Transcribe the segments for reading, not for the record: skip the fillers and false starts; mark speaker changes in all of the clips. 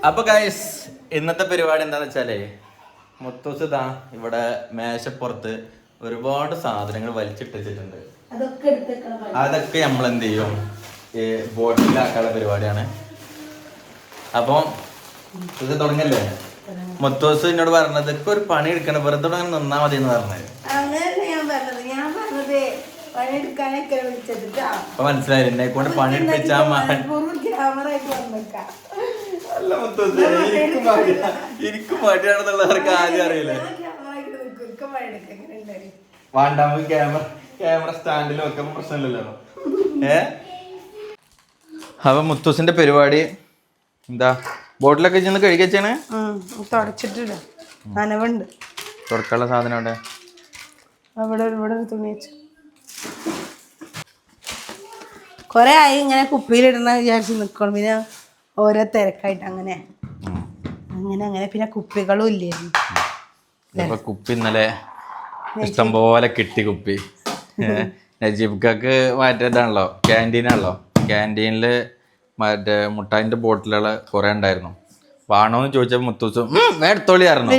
Speaker 1: അപ്പൊ ഗൈസ് ഇന്നത്തെ പരിപാടി എന്താന്ന് വെച്ചാലേ മുത്തൂസ് ഇതാ ഇവിടെ മേശപ്പുറത്ത് ഒരുപാട് സാധനങ്ങൾ വലിച്ചിട്ടിട്ടുണ്ട്. അതൊക്കെ നമ്മൾ എന്ത് ചെയ്യും, ഈ ബോട്ടിലാക്കാനുള്ള പരിപാടിയാണ്. അപ്പൊ ഇത് തുടങ്ങല്ലേ. മുത്തൂസ് എന്നോട് പറഞ്ഞത് ഇപ്പൊ ഒരു പണി എടുക്കണം, വെറുതെ നിന്നാ മതി എന്ന് പറഞ്ഞത്. അപ്പൊ മനസ്സിലായി എന്നെ കൊണ്ട് പണി എടുപ്പിച്ചാ എനിക്ക് മടിയാണെന്നുള്ളവർക്ക് ആദ്യം അറിയില്ലേ. വേണ്ട നമുക്ക് ക്യാമറ സ്റ്റാൻഡിൽ വെക്കാൻ പ്രശ്നമില്ലല്ലോ. അപ്പൊ മുത്തൂസിന്റെ പരിപാടി എന്താ, ബോട്ടിലൊക്കെ ചെന്ന് കഴുകിച്ചാണ്
Speaker 2: തുടച്ചിട്ടില്ല, നനവുണ്ട്.
Speaker 1: തുടക്കാനുള്ള സാധനം അവിടെ
Speaker 2: അവിടെ ഇവിടെ ഒരു തുണി വെച്ചു. കൊറേ ആയി ഇങ്ങനെ കുപ്പിയിലിടണ വിചാരിച്ച് നിക്കണം, പിന്നെ ഓരോ തിരക്കായിട്ട് അങ്ങനെ അങ്ങനെ അങ്ങനെ പിന്നെ കുപ്പികളും ഇല്ലായിരുന്നു.
Speaker 1: കുപ്പി ഇന്നലെ ഇഷ്ടം പോലെ കിട്ടി കുപ്പി. നജീബ്ക്കാക്ക് മറ്റേതാണല്ലോ, ക്യാൻറ്റീനാണല്ലോ. ക്യാൻറ്റീനില് മറ്റേ മുട്ടായിന്റെ ബോട്ടിലുകൾ കുറെ ഉണ്ടായിരുന്നു. വാണോന്ന് ചോദിച്ചപ്പോ മുത്തൂസും എടുത്തോളിയായിരുന്നു.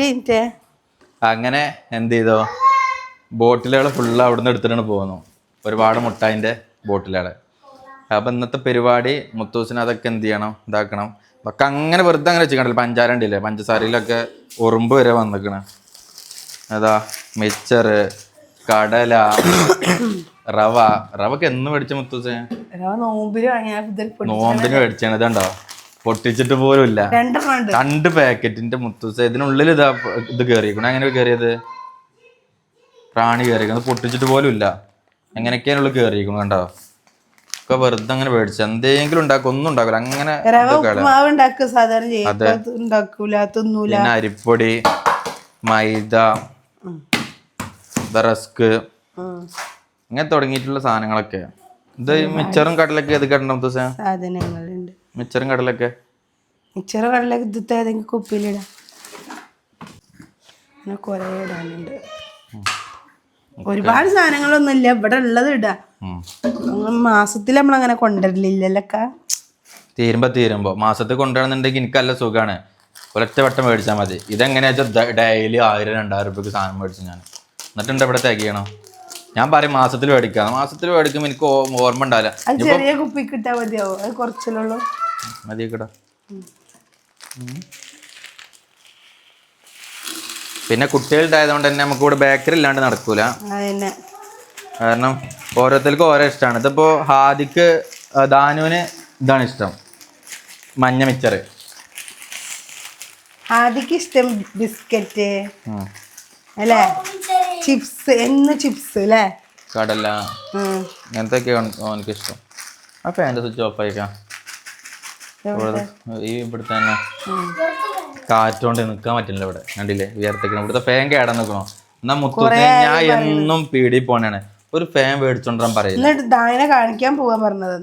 Speaker 1: അങ്ങനെ എന്ത് ചെയ്തോ, ബോട്ടിലുകൾ ഫുള്ള് അവിടുന്ന് എടുത്തിട്ടാണ് പോകുന്നു, ഒരുപാട് മുട്ടായിന്റെ ബോട്ടിലുകൾ. അപ്പം ഇന്നത്തെ പരിപാടി മുത്തൂസിന് അതൊക്കെ എന്ത് ചെയ്യണം, ഇതാക്കണം. അതൊക്കെ അങ്ങനെ വെറുതെ അങ്ങനെ വെച്ചിട്ടുണ്ടല്ലോ. പഞ്ചാര ഉണ്ടല്ലേ, പഞ്ചസാരയിലൊക്കെ ഉറുമ്പ് വരെ വന്നിക്കണ. അതാ മിച്ചറ്, കടല, റവക്ക് എന്ന് മേടിച്ച മുത്തൂസേ? നോമ്പിന് മേടിച്ചാണ്. ഇതുണ്ടോ, പൊട്ടിച്ചിട്ട് പോലും ഇല്ല. 2 പാക്കറ്റിന്റെ മുത്തൂസ. ഇതിനുള്ളിൽ ഇത് കയറിയിരിക്കണം. എങ്ങനെ കയറിയത്? പ്രാണി കയറിയിരിക്കുന്നത്, പൊട്ടിച്ചിട്ട് പോലും ഇല്ല. എങ്ങനെയൊക്കെയാണുള്ള കയറിയിരിക്കണം. കണ്ടോ, ഒക്കെ വെറുതെ അങ്ങനെ മേടിച്ച എന്തെങ്കിലും ഉണ്ടാക്കും, ഒന്നും ഉണ്ടാക്കില്ല. അങ്ങനെ പിന്നെ അരിപ്പൊടി, മൈദ, റസ്ക്, ഇങ്ങനെ തുടങ്ങിയിട്ടുള്ള സാധനങ്ങളൊക്കെ. ഇത് മിച്ചറും കടലൊക്കെ ഏത് കടണം
Speaker 2: സാധനങ്ങളുണ്ട്.
Speaker 1: മിച്ചറും കടലൊക്കെ
Speaker 2: ഇതിത്തെ ഏതെങ്കിലും കുപ്പിയിലിടാം, കൊറേ ഇടാനുണ്ട്. ഒരുപാട് സാധനങ്ങളൊന്നും ഇല്ല, ഇവിടെ ഉള്ളത് ഇടാ. മാസത്തിൽ നമ്മളങ്ങനെ കൊണ്ടുവരില്ലല്ലൊക്കെ.
Speaker 1: തീരുമ്പോ മാസത്തിൽ കൊണ്ടുവരണമെന്നുണ്ടെങ്കിൽ എനിക്ക് നല്ല സുഖമാണ്, ഒരൊറ്റ വട്ടം മേടിച്ചാൽ മതി. ഇതെങ്ങനെയാ വെച്ചാൽ ഡെയിലി 1000-2000 രൂപയ്ക്ക് സാധനം മേടിച്ചു ഞാൻ. എന്നിട്ടുണ്ട് ഇവിടെ തികയണം. ഞാൻ പറയും മാസത്തിൽ മേടിക്കാം. മാസത്തിൽ മേടിക്കുമ്പോൾ എനിക്ക് ഓർമ്മ ഉണ്ടാവില്ല.
Speaker 2: ചെറിയ കുപ്പി കിട്ടാ മതിയാവോ? അത് കുറച്ചിലുള്ളൂ,
Speaker 1: മതിയക്കട. പിന്നെ കുട്ടികളുടെ ആയതുകൊണ്ട് തന്നെ നമുക്ക് ഇവിടെ ബേക്കറി ഇല്ലാണ്ട് നടക്കൂല. കാരണം ഓരോരുത്തർക്കും ഓരോ ഇഷ്ടമാണ്. ഇതിപ്പോ ഹാദിക്ക്, ദാനുവിന് ഇതാണ് ഇഷ്ടം, മഞ്ഞ മിച്ചറ്.
Speaker 2: ഹാദിക്ക് ഇഷ്ടം ബിസ്ക്കറ്റ് അല്ലേ, ചിപ്സ്, ചിപ്സ് അല്ലേ,
Speaker 1: കടല, അങ്ങനത്തെയൊക്കെയാണ് എനിക്ക് ഇഷ്ടം. ആ ഫാൻ്റെ സ്വിച്ച് ഓഫ് ആയിക്കാം. ഈ ഇവിടുത്തെ തന്നെ കാറ്റോണ്ട് നിൽക്കാൻ പറ്റില്ല. ഇവിടെ കണ്ടില്ലേ, വിയർത്തിക്കണം. ഇവിടുത്തെ ഫാൻ കേടാൻ നിൽക്കണോ. എന്നാ മുത്തൂസ് ഞാൻ എന്നും പീടി പോണാണ്, ഒരു ഫാൻ മേടിച്ചോണ്ടാൻ പറയില്ല.
Speaker 2: കാണിക്കാൻ പോവാൻ പറഞ്ഞത്.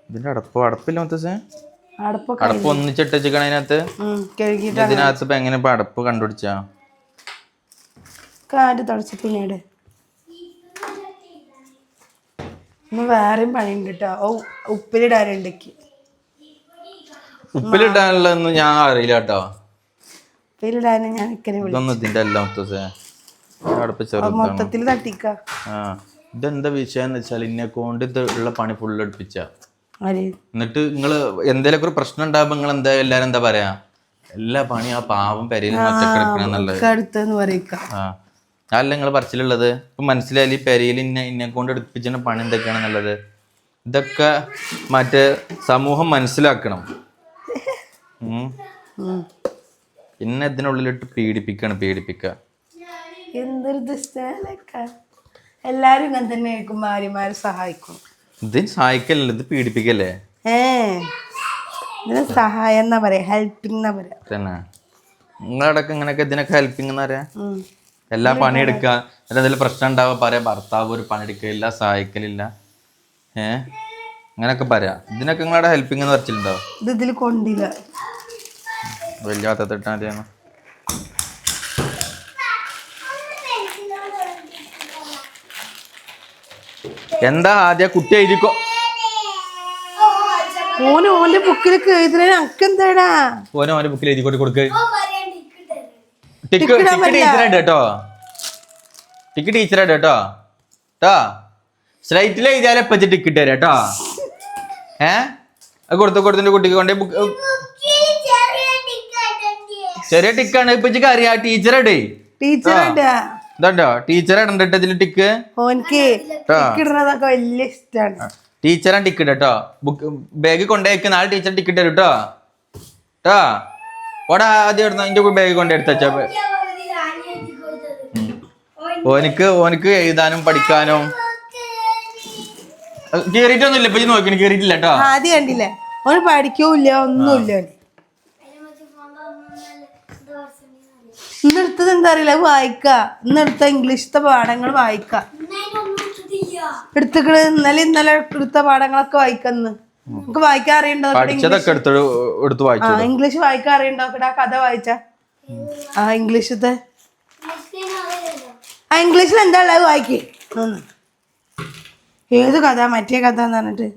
Speaker 1: ഇതിന്റെ അടപ്പില്ല മുത്തൂസേ? അടപ്പ് ഒന്നിച്ചിട്ടേക്കണ അതിനകത്ത്. ഇതിനകത്ത് ഇപ്പൊ എങ്ങനെ ഇപ്പൊ അടപ്പ് കണ്ടുപിടിച്ചാ?
Speaker 2: കാറ്റ് തുടച്ച പിന്നീട് വേറെയും പണിയുണ്ട് കേട്ടോ. ഉപ്പിലിടാനുണ്ട്.
Speaker 1: ഉപ്പിലിടാനുള്ളതൊന്നും ഞാൻ അറിയില്ല കേട്ടോ.
Speaker 2: ഉപ്പിലിടാനും ഞാൻ
Speaker 1: ഇതിന്റെ എല്ലാം
Speaker 2: മൊത്തത്തിൽ തട്ടിക്ക.
Speaker 1: ഇതെന്താ വിഷയം എന്ന് വെച്ചാൽ ഇന്നെ കൊണ്ട് ഉള്ള പണി ഫുള്ള് എടുപ്പിച്ച. എന്നിട്ട് നിങ്ങള് എന്തെങ്കിലുമൊക്കെ ഒരു പ്രശ്നം ഉണ്ടാകുമ്പോ നിങ്ങൾ എല്ലാരും എന്താ പറയാ, എല്ലാ പണി ആ പാവം പെരയിൽ ഒറ്റക്കിടക്കണെന്നുള്ളത്. അല്ല നിങ്ങൾ പറച്ചിലുള്ളത്. ഇപ്പൊ മനസ്സിലായാലും ഈ പെരയിൽ ഇന്നെ കൊണ്ട് എടുപ്പിച്ച പണി എന്തൊക്കെയാണെന്നുള്ളത്. ഇതൊക്കെ മറ്റേ സമൂഹം മനസ്സിലാക്കണം. പിന്നെ ഇതിനുള്ളിലിട്ട് പീഡിപ്പിക്ക.
Speaker 2: എന്തൊരു ദുഷ്ട. എല്ലാരും ഇങ്ങനെ തന്നെ ആയിരിക്കും, മാരിമാര് സഹായിക്കും.
Speaker 1: ഇതിന് സഹായിക്കല്ലേ, ഇത് പീഡിപ്പിക്കല്ലേ.
Speaker 2: ഇതിന് സഹായം എന്നാ പറയാ, ഹെൽപ്പിംഗ് എന്നാ പറയാ.
Speaker 1: തന്നെ നിങ്ങളടക്കം ഇങ്ങനെയൊക്കെ ഇതിനൊക്കെ ഹെൽപ്പിംഗ് എന്ന് പറയാ. എല്ലാ പണിയെടുക്കുക, എന്തെങ്കിലും പ്രശ്നം ഉണ്ടാവുക പറയാ, ഭർത്താവ് ഒരു പണിയെടുക്കലില്ല, സഹായിക്കലില്ല, അങ്ങനെയൊക്കെ പറയാ. ഇതിനൊക്കെ നിങ്ങളുടെ ഹെൽപ്പിംഗ് എന്ന് പറിച്ചിട്ടുണ്ടോ?
Speaker 2: ഇതിൽ കൊണ്ടില്ല,
Speaker 1: വലിയ പത്രത്തിട്ടാ മതിയാണ്. എന്താ ആദ്യ കുട്ടി എഴുതിക്കോ.
Speaker 2: ഓന്റെ ബുക്കിലേക്ക് എഴുതുന്നതിന് അനക്കെന്താടാ?
Speaker 1: ഓന്റെ ബുക്കിൽ എഴുതി കൊടുക്ക്. ടിക്ക് ടീച്ചറായിട്ട് കേട്ടോ. ടിക്ക് ടീച്ചറായിട്ട് കേട്ടോ. സ്ലൈറ്റിൽ എഴുതിയാലേ പറ്റി ടിക്കറ്റ് തരാം കേട്ടോ. കൊടുത്തിന്റെ കുട്ടിക്ക് കൊണ്ടേ ബുക്ക് ചെറിയ ടിക്കാണ് ഇപ്പൊ അറിയാ. ടീച്ചറായിട്ടേ ഇതോ ടീച്ചർ ഇടണ്ടോ ഇതില് ടിക്ക്.
Speaker 2: ഓൻക്ക് ഇടുന്നതൊക്കെ വലിയ ഇഷ്ടാണ്.
Speaker 1: ടീച്ചറാണ് ടിക്കറ്റ് കേട്ടോ. ബുക്ക് ബാഗ് കൊണ്ടുപോയി നാളെ ടീച്ചർ ടിക്കറ്റ് തരും കേട്ടോ. ഓടാ ആദ്യം ഇടുന്ന എന്റെ ബാഗ് കൊണ്ടെടുത്ത ഓനക്ക് എഴുതാനും പഠിക്കാനും കേറിയിട്ടൊന്നുമില്ല. ഇപ്പൊ നോക്കണ കേറിയിട്ടില്ല കേട്ടോ.
Speaker 2: ആദ്യം കണ്ടില്ലേ ഓന് പഠിക്കൂല്ല ഒന്നുമില്ല. ഇന്നെടുത്തത് എന്താ അറിയില്ല വായിക്ക. ഇന്നെടുത്ത ഇംഗ്ലീഷത്തെ പാഠങ്ങൾ വായിക്ക. എടുത്തുകള് ഇന്നലെ എടുത്ത പാഠങ്ങളൊക്കെ വായിക്കന്ന്. നമുക്ക് വായിക്കാൻ അറിയണ്ടോ? ഇംഗ്ലീഷ് വായിക്കാൻ അറിയണ്ടോ? ആ കഥ വായിച്ച ഇംഗ്ലീഷത്തെ ഇംഗ്ലീഷിൽ എന്താ ഉള്ളത് വായിക്കേ. ഏത് കഥ? മറ്റേ കഥ എന്ന് പറഞ്ഞിട്ട്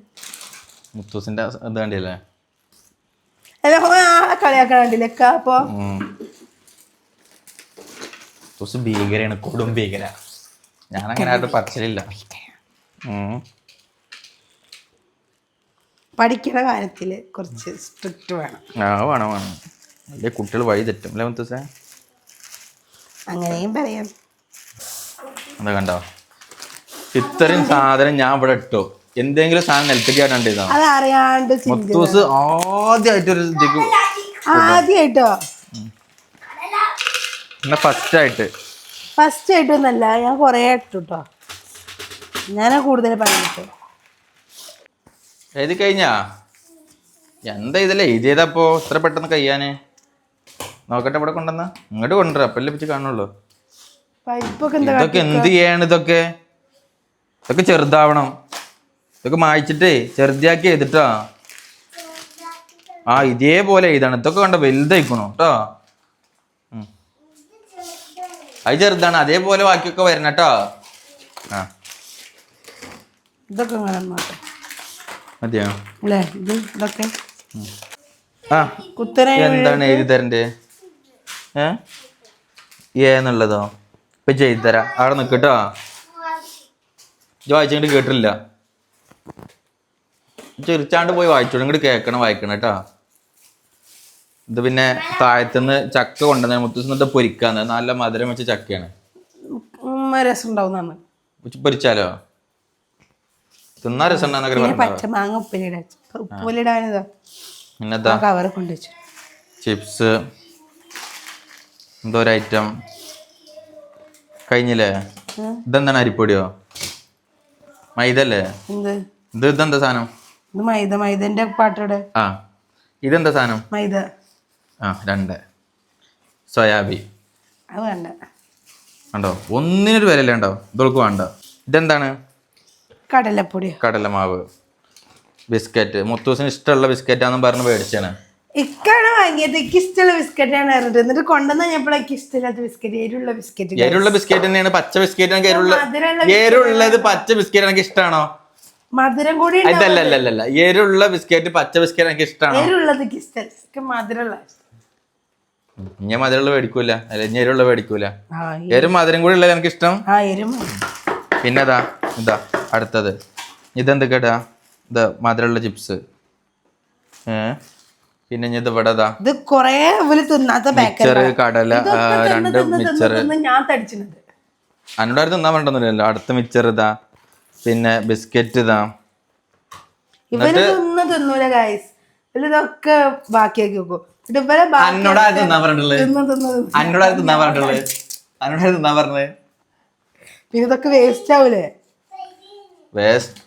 Speaker 2: ആളെ കളിയാക്കാൻ കണ്ടില്ലേക്ക. അപ്പൊ
Speaker 1: ഭീകരാണ്, കൊടും ഭീകര. ഞാനങ്ങനെ ആയിട്ട് പറച്ചിലില്ല.
Speaker 2: പഠിക്കുന്ന കാര്യത്തില് കുറച്ച് സ്ട്രിക്റ്റ് വേണം.
Speaker 1: വേണം അല്ലേ കുട്ടികൾ വഴി തെറ്റും അല്ലേ മുത്തൂസേ?
Speaker 2: അങ്ങനെയും പറയാം.
Speaker 1: എന്താ കണ്ടോ ഇത്രയും സാധനം ഞാൻ ഇവിടെ ഇട്ടോ. എന്തെങ്കിലും സാധനം നിലത്തേക്ക് കണ്ടിരുന്നോ?
Speaker 2: അത് അറിയാണ്ട്
Speaker 1: മുത്തൂസ് ആദ്യമായിട്ടൊരു
Speaker 2: ആദ്യമായിട്ടോ ഫസ്റ്റ് ആയിട്ടൊന്നല്ല, ഞാൻ കൊറേ ഇട്ടോ. ഞാനാ കൂടുതൽ പറഞ്ഞിട്ട്.
Speaker 1: എഴുതി കഴിഞ്ഞാ എന്താ ഇതല്ലേ എഴുതിയതപ്പോ ഇത്ര പെട്ടെന്ന് കഴിയാന്? നോക്കട്ടെ ഇവിടെ കൊണ്ടുവന്ന ഇങ്ങോട്ട് കൊണ്ടുവരാ അപ്പല്ലേ പിച്ച് കാണുള്ളൂ. ഇതൊക്കെ എന്ത് ചെയ്യാണ്? ഇതൊക്കെ ചെറുതാവണം. ഇതൊക്കെ മായ്ച്ചിട്ടേ ചെറുതാക്കി എഴുതിട്ടാ. ഇതേപോലെ എഴുതാണ്. ഇതൊക്കെ കണ്ട വലുതായിക്കണോ കേട്ടോ. അത് ചെറുതാണ്, അതേപോലെ ബാക്കിയൊക്കെ വരണം കേട്ടോ. മതിയോ? എന്താണ് എഴുതി തരണ്ടേ? എന്നുള്ളതോ? ഇപ്പൊ ചെയ്തു തരാം. അവിടെ നിക്കട്ടോ. വായിച്ചിട്ട് കേട്ടില്ല. ചെറിച്ചാണ്ട് പോയി വായിച്ചോളൂ. ഇങ്ങോട്ട് കേൾക്കണം വായിക്കണം കേട്ടോ. ഇത് പിന്നെ താഴത്തുനിന്ന് ചക്ക കൊണ്ടുവന്ന മുത്തൂസ് പൊരിക്കാന്ന്. നല്ല മധുരം വെച്ച ചക്കയാണ്.
Speaker 2: രസം ഉണ്ടാവും.
Speaker 1: പൊരിച്ചാലോ? തിന്നാ രസം പിന്നെന്താ ചിപ്സ് എന്തോ ഒരു ഐറ്റം കഴിഞ്ഞില്ലേ? ഇതെന്താണ്? അരിപ്പൊടിയോ? മൈദല്ലേ? ഇതെന്താ സാധനം?
Speaker 2: മൈദന്റെ പാട്ടോടെ.
Speaker 1: ഇതെന്താ സാധനം?
Speaker 2: മൈദ.
Speaker 1: 2 സോയാബീൻ.
Speaker 2: അത് വേണ്ട.
Speaker 1: ഉണ്ടോ? ഒന്നിനൊരു വിലല്ലേ ഉണ്ടോ? ഇതൊക്കെ വേണ്ട. ഇതെന്താണ്?
Speaker 2: കടലപ്പൊടി.
Speaker 1: കടലമാവ്. ബിസ്ക്കറ്റ്. മുത്തൂസിന് ഇഷ്ടമുള്ള ബിസ്ക്കറ്റാന്നും പറഞ്ഞ് മേടിച്ചാണ്.
Speaker 2: ഇക്കാണ് വാങ്ങിയത്. എനിക്ക് ഇഷ്ടമുള്ള ബിസ്ക്കറ്റാണ് പറഞ്ഞിട്ട്. എന്നിട്ട് കൊണ്ടുവന്ന എനിക്ക് ഇഷ്ടമില്ലാത്ത ബിസ്ക്കറ്റ്. എരുള്ള ബിസ്ക്കറ്റ്.
Speaker 1: എരുള്ള ബിസ്ക്കറ്റ് തന്നെയാണ്. പച്ച ബിസ്ക്കറ്റ് എരുള്ളത് പച്ച ബിസ്ക്കറ്റ് എനിക്ക് ഇഷ്ടമാണോ?
Speaker 2: മധുരം കൂടി
Speaker 1: ഇതല്ല എരുള്ള ബിസ്ക്കറ്റ് പച്ച ബിസ്ക്കറ്റ് എനിക്ക് ഇഷ്ടമാണോ?
Speaker 2: എരുള്ളത് ഇഷ്ടം. മധുരമുള്ള
Speaker 1: ഞാൻ മധുരമുള്ള മേടിക്കൂല. അല്ല ഞാൻ എരുള്ള മേടിക്കൂല. എരും മധുരം കൂടി ഉള്ളത് എനിക്ക് ഇഷ്ടം. പിന്നെ ഇതാ അടുത്തത്. ഇതെന്തൊക്കെയാ? ഇത് മധുരമുള്ള ചിപ്സ്. പിന്നെ ഇത് ഇവിടെ മിച്ചറ്, കടല, 2 മിച്ചറ്. അന്നോട് തിന്നാൻ വേണ്ടൊന്നുമില്ലല്ലോ. അടുത്ത മിച്ചർ ഇതാ. പിന്നെ ബിസ്ക്കറ്റ് ഇതാ.
Speaker 2: ഇതൊക്കെ ബാക്കിയാക്കി വെക്കും. പിന്നെ ഇതൊക്കെ വേസ്റ്റ് ആവൂലേ?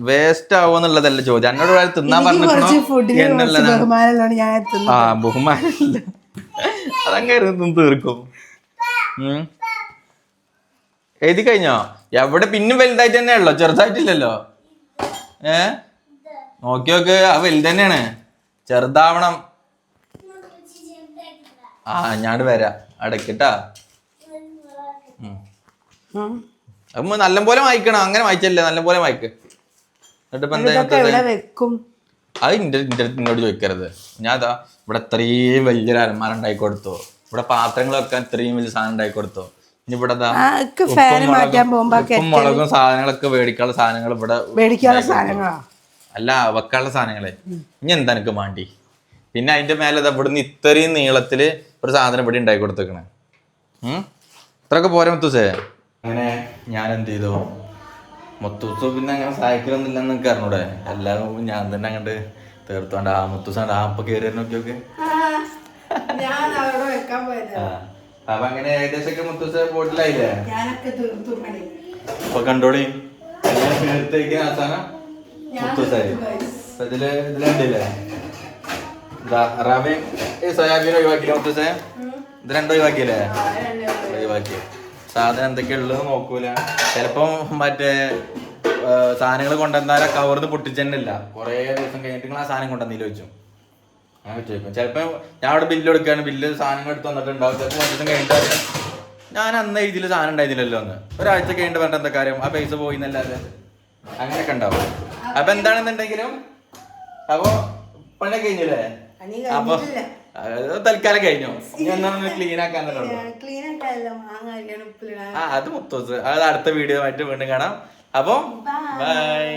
Speaker 1: വേസ്റ്റ് ആവുന്നുള്ളതല്ല ചോദ്യം. എന്നോട് തിന്നാൻ പറഞ്ഞു. ബഹുമാനമില്ല. അതങ്ങനെ തീർക്കും. എഴുതി കഴിഞ്ഞോ? എവിടെ പിന്നും വലുതായിട്ട് തന്നെയാണല്ലോ, ചെറുതായിട്ടില്ലല്ലോ. നോക്കി ആ വലുത് തന്നെയാണ്. ചെറുതാവണം. ഞാട് വരാം അടക്കിട്ടാ. അപ്പൊ നല്ലപോലെ വായിക്കണം. അങ്ങനെ വായിച്ചല്ലേ? നല്ലപോലെ വായിക്ക്. എന്നിട്ടിപ്പോ എന്താ അത് എന്നോട് ചോദിക്കരുത്. ഞാൻ അതാ ഇവിടെ ഇത്രയും വലിയൊരു അലമാര ഉണ്ടാക്കി കൊടുത്തു, ഇവിടെ പാത്രങ്ങൾ വെക്കാൻ ഇത്രയും വലിയ സാധനം ഉണ്ടാക്കി കൊടുത്തു. ഇനി ഇവിടെ ഉപ്പും മുളകും സാധനങ്ങളൊക്കെ മേടിക്കാനുള്ള സാധനങ്ങൾ ഇവിടെ അല്ല വെക്കാനുള്ള സാധനങ്ങളെ. ഇനി എന്താ എനിക്ക് വേണ്ടി? പിന്നെ അതിന്റെ മേലെ ഇവിടുന്ന് ഇത്രയും നീളത്തില് ഒരു സാധനം ഇവിടെ ഉണ്ടാക്കി കൊടുത്തേക്കണേ. ഇത്രയൊക്കെ പോരെ മുത്തൂസേ? അങ്ങനെ ഞാൻ എന്ത് ചെയ്തു, മുത്തൂസ് പിന്നെ അങ്ങനെ സഹായിക്കലൊന്നും ഇല്ലെന്ന് എനിക്ക് അറിഞ്ഞൂടെ. എല്ലാവരും ഞാൻ തന്നെ അങ്ങോട്ട് തീർത്തോണ്ട് ആ മുത്തൂസാണ്ട് ആപ്പ കയറി നോക്കിയൊക്കെ. അപ്പൊ അങ്ങനെ ഏകദേശം മുത്തൂസ് ബോട്ടിലായില്ലേ? അപ്പൊ കണ്ടോളി തീർത്തേക്ക് അവസാനം മുത്തൂസായി. ഇതിലുണ്ടില്ലേ റവയും സോയാബീൻ ഒഴിവാക്കിയില്ലേ മുത്തൂസേ? ഇത് രണ്ടും ഒഴിവാക്കിയല്ലേ? ഒഴിവാക്കി. സാധനം എന്തൊക്കെയുള്ളത് നോക്കൂല. ചിലപ്പം മറ്റേ സാധനങ്ങൾ കൊണ്ടുവന്നാലും കവർന്ന് പൊട്ടിച്ചെന്നില്ല. കുറേ ദിവസം കഴിഞ്ഞിട്ട് നിങ്ങൾ ആ സാധനം കൊണ്ടുവന്നില്ല വെച്ചു ഞാൻ വെച്ച് വെക്കും. ചിലപ്പോൾ ഞാൻ അവിടെ ബില്ല് കൊടുക്കുകയാണ്, ബില്ല് സാധനങ്ങൾ എടുത്ത് വന്നിട്ടുണ്ടാവും. ചിലപ്പോൾ കുറച്ച് ദിവസം കഴിഞ്ഞിട്ട് ഞാൻ അന്ന് ഇതിൽ സാധനം ഉണ്ടായിരുന്നില്ലല്ലോ എന്ന് ഒരാഴ്ച കഴിഞ്ഞിട്ട് പറഞ്ഞിട്ട് എന്താ കാര്യം, ആ പൈസ പോയി എന്നല്ലാതെ അങ്ങനെയൊക്കെ ഉണ്ടാവും. അപ്പൊ എന്താണെന്നുണ്ടെങ്കിലും അപ്പൊ പണി കഴിഞ്ഞില്ലേ? അപ്പൊ തൽക്കാലം കഴിഞ്ഞു. ക്ലീൻ ആക്കാൻ അത് മുത്തോസ്. അത് അടുത്ത വീഡിയോ ആയിട്ട് വീണ്ടും കാണാം. അപ്പൊ ബൈ.